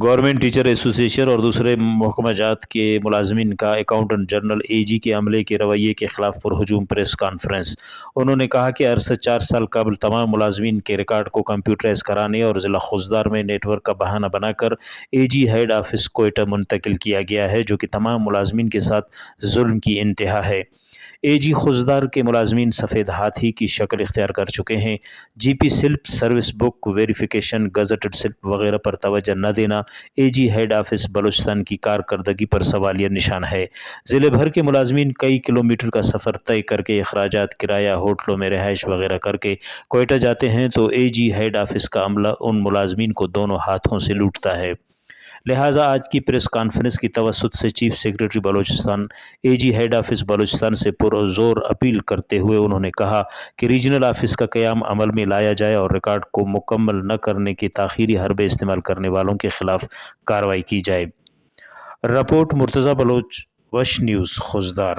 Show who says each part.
Speaker 1: Government teacher ایسوسی ایشن اور دوسرے محکمہ جات کے ملازمین کا اکاؤنٹنٹ جنرل اے جی کے عملے کے رویے کے خلاف پرہجوم پریس کانفرنس۔ انہوں نے کہا کہ عرصہ 4 سال قبل تمام ملازمین کے ریکارڈ کو کمپیوٹرائز کرانے اور ضلع خوزدار میں نیٹ ورک کا بہانہ بنا کر اے جی ہیڈ آفس کوئٹہ منتقل کیا گیا ہے، جو کہ تمام ملازمین کے ساتھ ظلم کی انتہا ہے۔ اے جی خوزدار کے ملازمین سفید ہاتھی کی شکل اختیار کر چکے ہیں۔ جی پی سلپ، سروس بک ویریفیکیشن، گزٹڈ سلپ وغیرہ پر توجہ نہ دینا اے جی ہیڈ آفس بلوچستان کی کارکردگی پر سوالیہ نشان ہے۔ ضلع بھر کے ملازمین کئی کلومیٹر کا سفر طے کر کے اخراجات، کرایہ، ہوٹلوں میں رہائش وغیرہ کر کے کوئٹہ جاتے ہیں تو اے جی ہیڈ آفس کا عملہ ان ملازمین کو دونوں ہاتھوں سے لوٹتا ہے۔ لہٰذا آج کی پریس کانفرنس کی توسط سے چیف سیکریٹری بلوچستان اے جی ہیڈ آفس بلوچستان سے پرزور اپیل کرتے ہوئے انہوں نے کہا کہ ریجنل آفس کا قیام عمل میں لایا جائے اور ریکارڈ کو مکمل نہ کرنے کے تاخیری حربے استعمال کرنے والوں کے خلاف کارروائی کی جائے۔ رپورٹ مرتضی بلوچ، وش نیوز، خوزدار۔